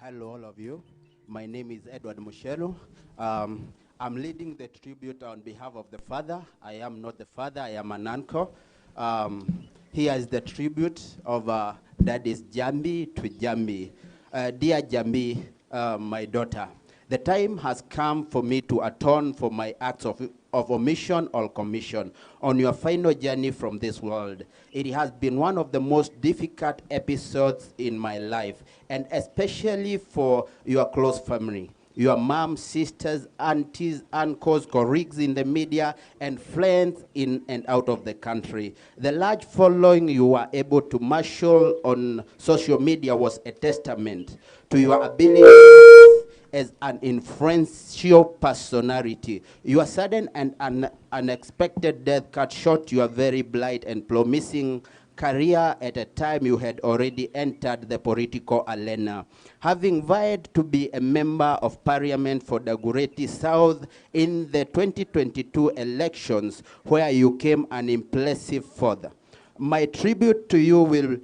Hello, all of you. My name is Edward Mushelo. I'm leading the tribute on behalf of the father. I am not the father, I am an uncle. Here is the tribute of Daddy's Jahmby to Njambi. Dear Jahmby, my daughter, the time has come for me to atone for my acts of omission or commission on your final journey from this world. It has been one of the most difficult episodes in my life, and especially for your close family. Your mom, sisters, aunties, uncles, colleagues in the media, and friends in and out of the country. The large following you were able to marshal on social media was a testament to your ability as an influential personality. Your sudden and unexpected death cut short your very bright and promising career at a time you had already entered the political arena. Having vied to be a member of parliament for the Gureti South in the 2022 elections, where you came an impressive fourth. My tribute to you will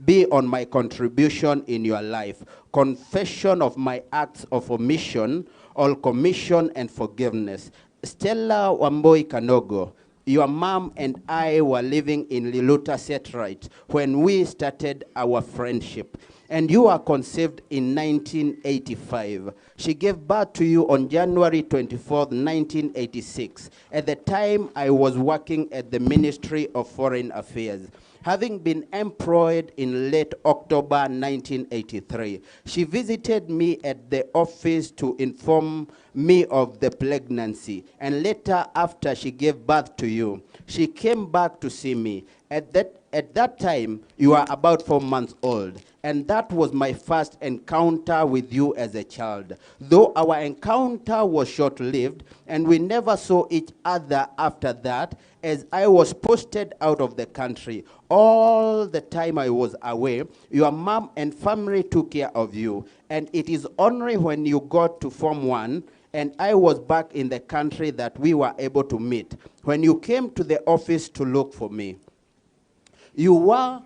be on my contribution in your life, confession of my acts of omission, all commission and forgiveness. Stella Wamboi Kanogo, your mom and I were living in Liluta Satellite when we started our friendship. And you were conceived in 1985. She gave birth to you on January 24th, 1986. At the time, I was working at the Ministry of Foreign Affairs. Having been employed in late October 1983, she visited me at the office to inform me of the pregnancy. And later, after she gave birth to you, she came back to see me. At that time, you were about 4 months old. And that was my first encounter with you as a child. Though our encounter was short-lived, and we never saw each other after that, as I was posted out of the country. All the time I was away, your mom and family took care of you. And it is only when you got to Form 1 and I was back in the country that we were able to meet, when you came to the office to look for me. You were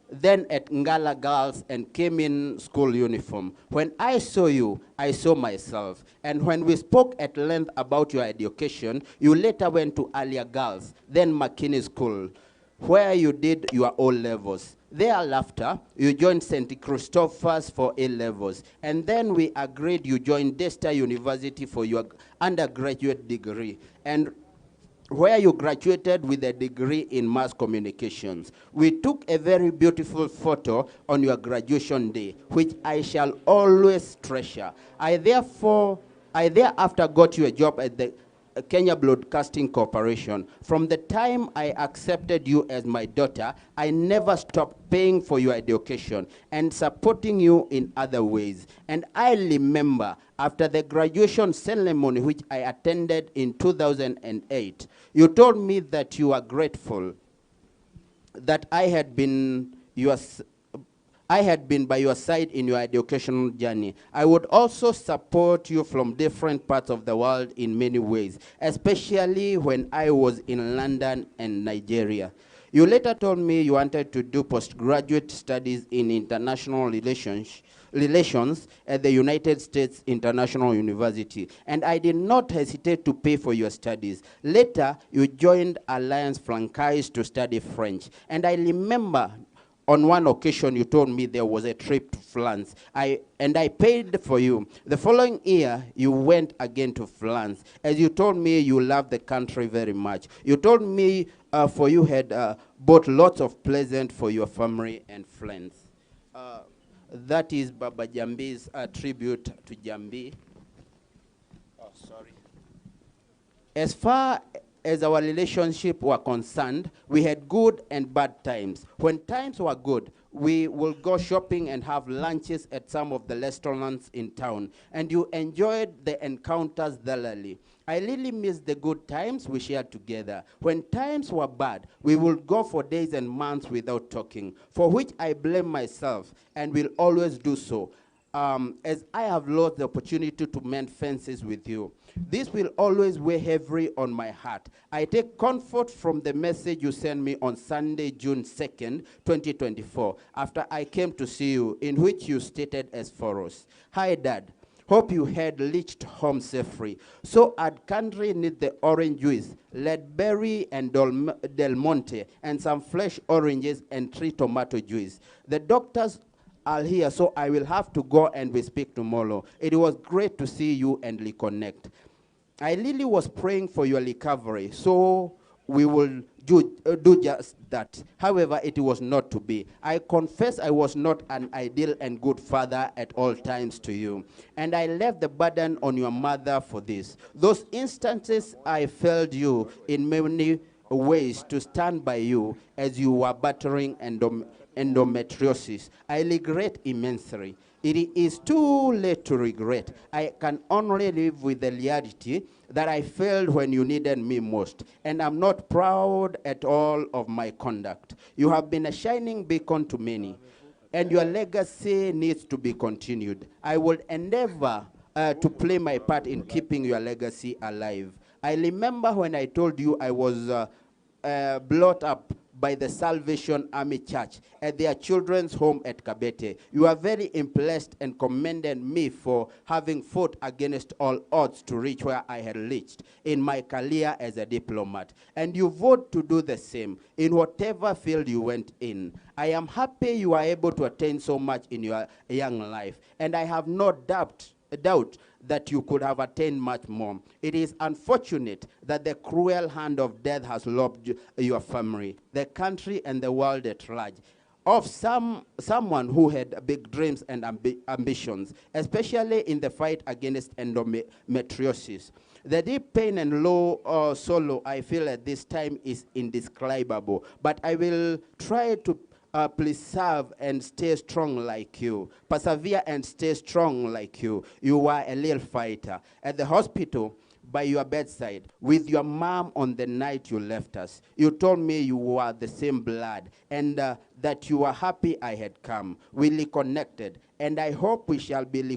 then at Ngala Girls and came in school uniform. When I saw you, I saw myself. And when we spoke at length about your education, you later went to Alia Girls, then McKinney School, where you did your O-levels. Thereafter, you joined St. Christopher's for A-levels. And then we agreed you joined Desta University for your undergraduate degree, and where you graduated with a degree in mass communications. We took a very beautiful photo on your graduation day, which I shall always treasure. I thereafter got you a job at the Kenya Broadcasting Corporation. From the time I accepted you as my daughter, I never stopped paying for your education and supporting you in other ways. And I remember after the graduation ceremony, which I attended in 2008, you told me that you are grateful that I had been by your side in your educational journey. I would also support you from different parts of the world in many ways, especially when I was in London and Nigeria. You later told me you wanted to do postgraduate studies in international relations at the United States International University, and I did not hesitate to pay for your studies. Later, you joined Alliance Francaise to study French, and I remember on one occasion, you told me there was a trip to France, and I paid for you. The following year, you went again to France. As you told me, you loved the country very much. You told me for you had bought lots of presents for your family and friends. That is Baba Jahmby's tribute to Njambi. Oh, sorry. As far as our relationship were concerned, we had good and bad times. When times were good, we will go shopping and have lunches at some of the restaurants in town, and you enjoyed the encounters thoroughly. I really miss the good times we shared together. When times were bad, we would go for days and months without talking, for which I blame myself and will always do so, as I have lost the opportunity to mend fences with you. This will always weigh heavy on my heart. I take comfort from the message you sent me on Sunday, June 2nd, 2024, after I came to see you, in which you stated as follows. Hi, Dad. Hope you had reached home safely. So I'd country need the orange juice, leadberry and Del Monte, and some fresh oranges and 3 tomato juice. The doctors are here, so I will have to go and we speak tomorrow. It was great to see you and reconnect. I really was praying for your recovery, so we will do just that. However, it was not to be. I confess I was not an ideal and good father at all times to you, and I left the burden on your mother for this. Those instances I failed you in many ways to stand by you as you were battling endometriosis. I regret immensely. It is too late to regret. I can only live with the reality that I failed when you needed me most, and I'm not proud at all of my conduct. You have been a shining beacon to many, and your legacy needs to be continued. I will endeavor to play my part in keeping your legacy alive. I remember when I told you I was brought up by the Salvation Army Church at their children's home at Kabete. You are very impressed and commended me for having fought against all odds to reach where I had reached in my career as a diplomat. And you vote to do the same in whatever field you went in. I am happy you are able to attain so much in your young life, and I have no doubt that you could have attained much more. It is unfortunate that the cruel hand of death has robbed your family, the country, and the world at large of someone who had big dreams and ambitions, especially in the fight against endometriosis. The deep pain and low sorrow I feel at this time is indescribable, but I will try to preserve and stay strong like you. Persevere and stay strong like you. You are a little fighter. At the hospital, by your bedside, with your mom on the night you left us, you told me you were the same blood, and that you were happy I had come. We reconnected, and I hope we shall be